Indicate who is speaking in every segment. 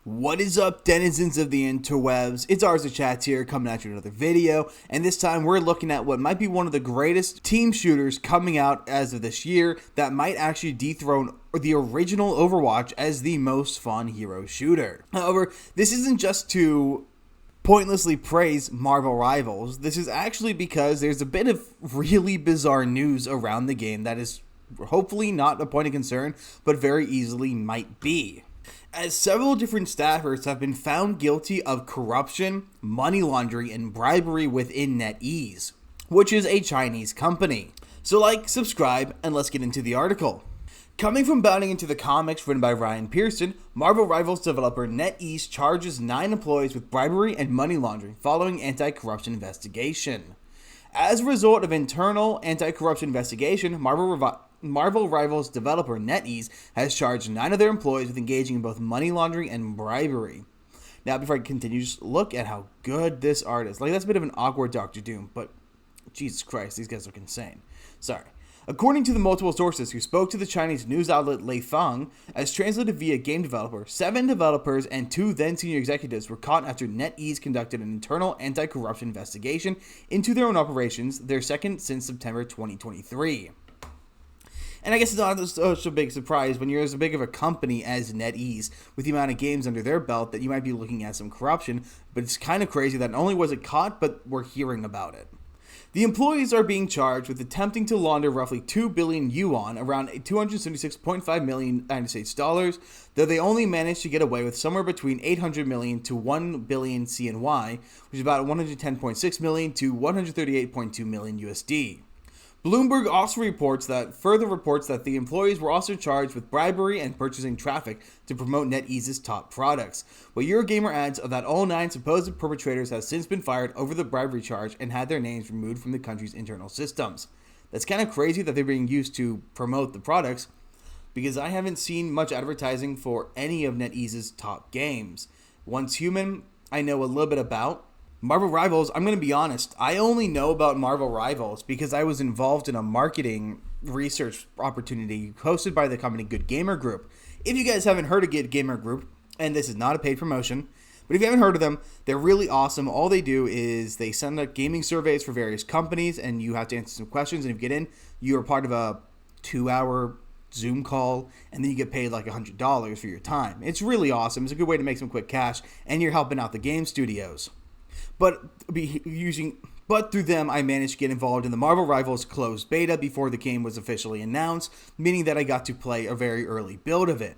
Speaker 1: What is up, denizens of the interwebs? It's Arza Chats here, coming at you with another video, and this time we're looking at what might be one of the greatest team shooters coming out as of this year that might actually dethrone the original Overwatch as the most fun hero shooter. However, this isn't just to pointlessly praise Marvel Rivals. This is actually because there's a bit of really bizarre news around the game that is hopefully not a point of concern, but very easily might be, as several different staffers have been found guilty of corruption, money laundering, and bribery within NetEase, which is a Chinese company. So like, subscribe, and let's get into the article. Coming from Bounding into the Comics written by Ryan Pearson, Marvel Rivals developer NetEase charges 9 employees with bribery and money laundering following anti-corruption investigation. As a result of internal anti-corruption investigation, Marvel Rivals developer NetEase has charged 9 of their employees with engaging in both money laundering and bribery. Now, before I continue, just look at how good this art is. Like, that's a bit of an awkward Dr. Doom, but Jesus Christ, these guys look insane. Sorry. According to the multiple sources who spoke to the Chinese news outlet Leifang, as translated via game developer, 7 developers and 2 then senior executives were caught after NetEase conducted an internal anti-corruption investigation into their own operations, their second since September 2023. And I guess it's not such a big surprise when you're as big of a company as NetEase, with the amount of games under their belt, that you might be looking at some corruption, but it's kind of crazy that not only was it caught, but we're hearing about it. The employees are being charged with attempting to launder roughly 2 billion yuan, around 276.5 million United States dollars, though they only managed to get away with somewhere between 800 million to 1 billion CNY, which is about 110.6 million to 138.2 million USD. Bloomberg also reports that the employees were also charged with bribery and purchasing traffic to promote NetEase's top products. But Eurogamer adds that all 9 supposed perpetrators have since been fired over the bribery charge and had their names removed from the country's internal systems. That's kind of crazy that they're being used to promote the products, because I haven't seen much advertising for any of NetEase's top games. Once Human, I know a little bit about. Marvel Rivals, I'm going to be honest, I only know about Marvel Rivals because I was involved in a marketing research opportunity hosted by the company Good Gamer Group. If you guys haven't heard of Good Gamer Group, and this is not a paid promotion, but if you haven't heard of them, they're really awesome. All they do is they send out gaming surveys for various companies, and you have to answer some questions, and if you get in, you are part of a 2-hour Zoom call, and then you get paid like $100 for your time. It's really awesome. It's a good way to make some quick cash, and you're helping out the game studios. But through them, I managed to get involved in the Marvel Rivals closed beta before the game was officially announced, meaning that I got to play a very early build of it.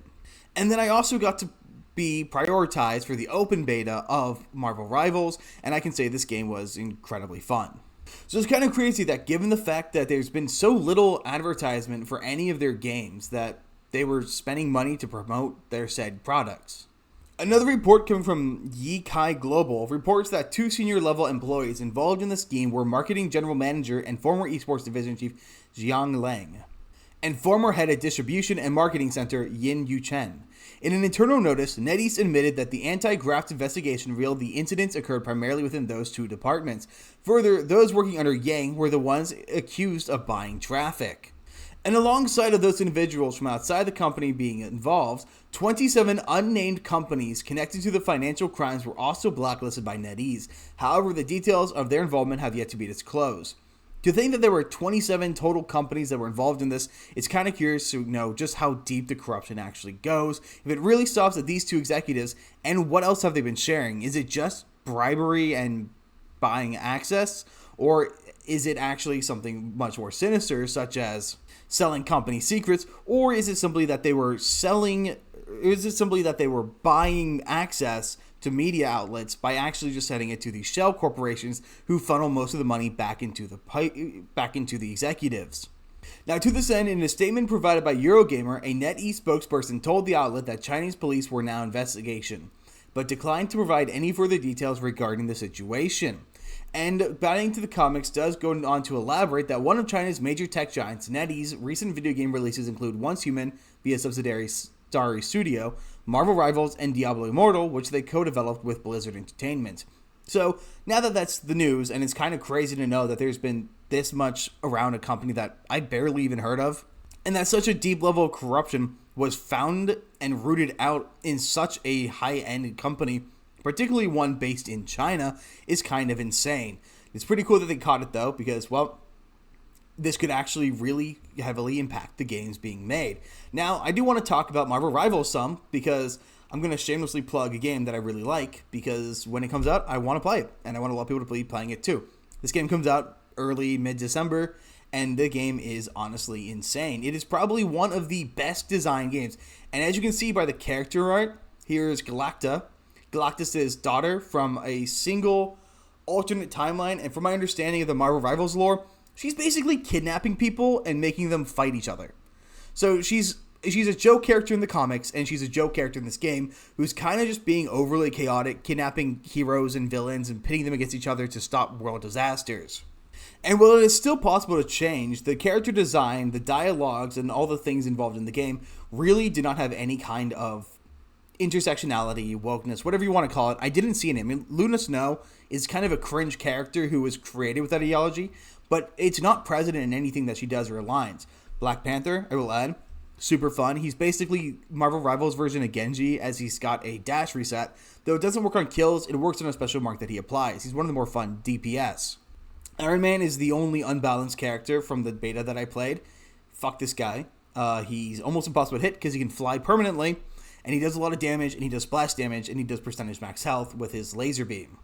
Speaker 1: And then I also got to be prioritized for the open beta of Marvel Rivals, and I can say this game was incredibly fun. So it's kind of crazy that given the fact that there's been so little advertisement for any of their games, that they were spending money to promote their said products. Another report coming from Yikai Global reports that 2 senior-level employees involved in the scheme were marketing general manager and former esports division chief Jiang Lang, and former head of distribution and marketing center Yin Yuchen. In an internal notice, NetEase admitted that the anti-graft investigation revealed the incidents occurred primarily within those 2 departments. Further, those working under Yang were the ones accused of buying traffic. And alongside of those individuals from outside the company being involved, 27 unnamed companies connected to the financial crimes were also blacklisted by NetEase. However, the details of their involvement have yet to be disclosed. To think that there were 27 total companies that were involved in this, it's kind of curious to know just how deep the corruption actually goes. If it really stops at these 2 executives, and what else have they been sharing? Is it just bribery and buying access? Or is it actually something much more sinister, such as selling company secrets? Or is it simply that they were buying access to media outlets by actually just sending it to these shell corporations who funnel most of the money back into the executives? Now, to this end, in a statement provided by Eurogamer, a NetEase spokesperson told the outlet that Chinese police were now investigating, but declined to provide any further details regarding the situation. And Bounding to the Comics does go on to elaborate that one of China's major tech giants, NetEase, recent video game releases include Once Human via subsidiary Starry Studio, Marvel Rivals, and Diablo Immortal, which they co-developed with Blizzard Entertainment. So now that that's the news, and it's kind of crazy to know that there's been this much around a company that I barely even heard of, and that's such a deep level of corruption, was found and rooted out in such a high-end company, particularly one based in China, is kind of insane. It's pretty cool that they caught it, though, because, well, this could actually really heavily impact the games being made. Now, I do want to talk about Marvel Rivals some, because I'm going to shamelessly plug a game that I really like, because when it comes out, I want to play it, and I want a lot of people to be playing it too. This game comes out early, mid-December, and the game is honestly insane. It is probably one of the best designed games, and as you can see by the character art, here's Galacta. Galactus' daughter from a single alternate timeline, and from my understanding of the Marvel Rivals lore, she's basically kidnapping people and making them fight each other. So she's a joke character in the comics, and she's a joke character in this game who's kind of just being overly chaotic, kidnapping heroes and villains and pitting them against each other to stop world disasters. And while it is still possible to change, the character design, the dialogues, and all the things involved in the game really did not have any kind of intersectionality, wokeness, whatever you want to call it. I didn't see it. I mean, Luna Snow is kind of a cringe character who was created with that ideology, but it's not present in anything that she does or aligns. Black Panther, I will add, super fun. He's basically Marvel Rivals version of Genji, as he's got a dash reset. Though it doesn't work on kills, it works on a special mark that he applies. He's one of the more fun DPS. Iron Man is the only unbalanced character from the beta that I played. Fuck this guy. He's almost impossible to hit because he can fly permanently, and he does a lot of damage, and he does splash damage, and he does percentage max health with his laser beam.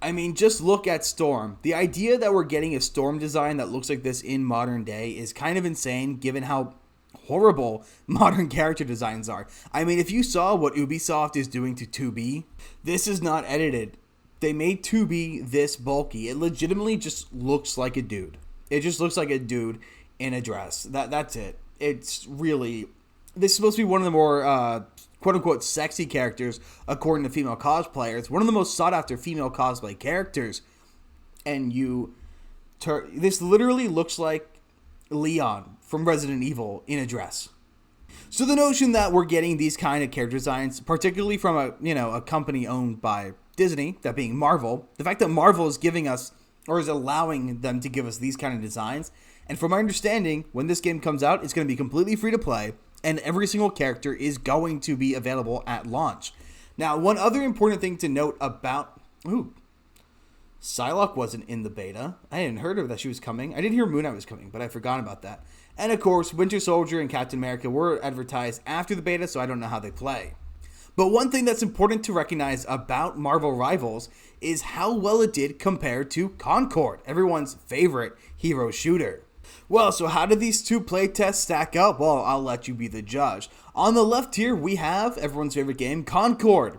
Speaker 1: I mean, just look at Storm. The idea that we're getting a Storm design that looks like this in modern day is kind of insane, given how horrible modern character designs are. I mean, if you saw what Ubisoft is doing to 2B, this is not edited. They made 2B this bulky. It legitimately just looks like a dude. It just looks like a dude in a dress. That's it. It's really... This is supposed to be one of the more, quote-unquote, sexy characters, according to female cosplayers. One of the most sought-after female cosplay characters. And this literally looks like Leon from Resident Evil in a dress. So the notion that we're getting these kind of character designs, particularly from a company owned by Disney, that being Marvel, the fact that Marvel is giving us, or is allowing them to give us these kind of designs, and from my understanding, when this game comes out, it's going to be completely free to play, and every single character is going to be available at launch. Now, one other important thing to note about... Psylocke wasn't in the beta. I hadn't heard of that she was coming. I did hear Moon Knight was coming, but I forgot about that. And of course, Winter Soldier and Captain America were advertised after the beta, so I don't know how they play. But one thing that's important to recognize about Marvel Rivals is how well it did compared to Concord, everyone's favorite hero shooter. Well, so how did these two playtests stack up? Well, I'll let you be the judge. On the left here, we have everyone's favorite game, Concord.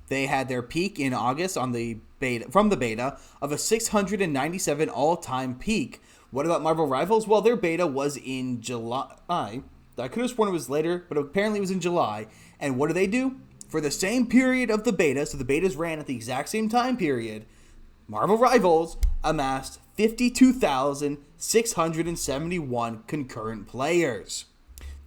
Speaker 1: They had their peak in August from the beta of a 697 all-time peak. What about Marvel Rivals? Well, their beta was in July. I could have sworn it was later, but apparently it was in July. And what do they do? For the same period of the beta, so the betas ran at the exact same time period, Marvel Rivals amassed 52,671 concurrent players.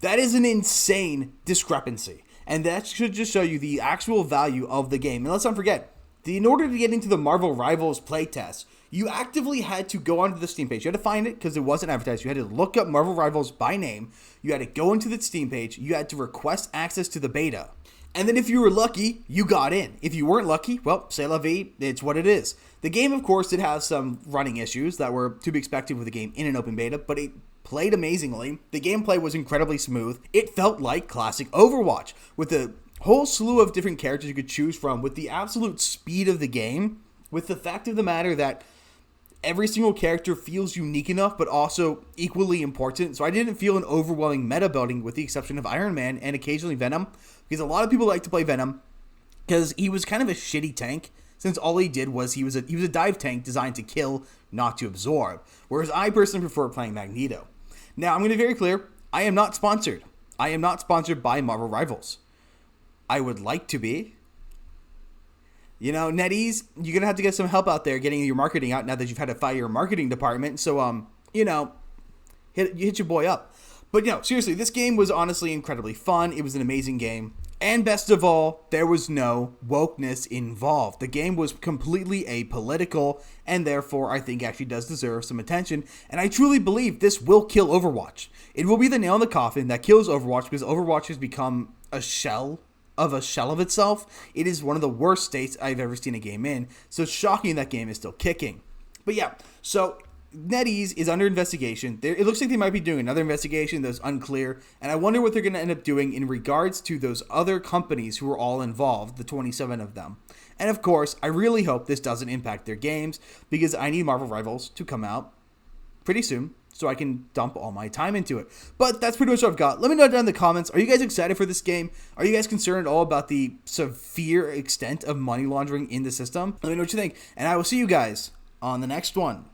Speaker 1: That is an insane discrepancy. And that should just show you the actual value of the game. And let's not forget, in order to get into the Marvel Rivals playtest, you actively had to go onto the Steam page. You had to find it because it wasn't advertised. You had to look up Marvel Rivals by name. You had to go into the Steam page. You had to request access to the beta. And then if you were lucky, you got in. If you weren't lucky, well, c'est la vie, it's what it is. The game, of course, did have some running issues that were to be expected with a game in an open beta, but it played amazingly. The gameplay was incredibly smooth. It felt like classic Overwatch, with a whole slew of different characters you could choose from, with the absolute speed of the game, with the fact of the matter that every single character feels unique enough, but also equally important. So I didn't feel an overwhelming meta building, with the exception of Iron Man and occasionally Venom, because a lot of people like to play Venom because he was kind of a shitty tank, since all he did was he was a dive tank designed to kill, not to absorb. Whereas I personally prefer playing Magneto. Now, I'm going to be very clear, I am not sponsored. I am not sponsored by Marvel Rivals. I would like to be. You know, NetEase, you're going to have to get some help out there getting your marketing out now that you've had to fire your marketing department. So, hit your boy up. But, seriously, this game was honestly incredibly fun. It was an amazing game. And best of all, there was no wokeness involved. The game was completely apolitical, and therefore I think actually does deserve some attention. And I truly believe this will kill Overwatch. It will be the nail in the coffin that kills Overwatch, because Overwatch has become a shell of itself. It is one of the worst states I've ever seen a game in. So it's shocking that game is still kicking. But yeah, so NetEase is under investigation. It looks like they might be doing another investigation that's unclear, and I wonder what they're going to end up doing in regards to those other companies who are all involved, the 27 of them. And of course, I really hope this doesn't impact their games, because I need Marvel Rivals to come out pretty soon so I can dump all my time into it. But that's pretty much what I've got. Let me know down in the comments. Are you guys excited for this game? Are you guys concerned at all about the severe extent of money laundering in the system? Let me know what you think, and I will see you guys on the next one.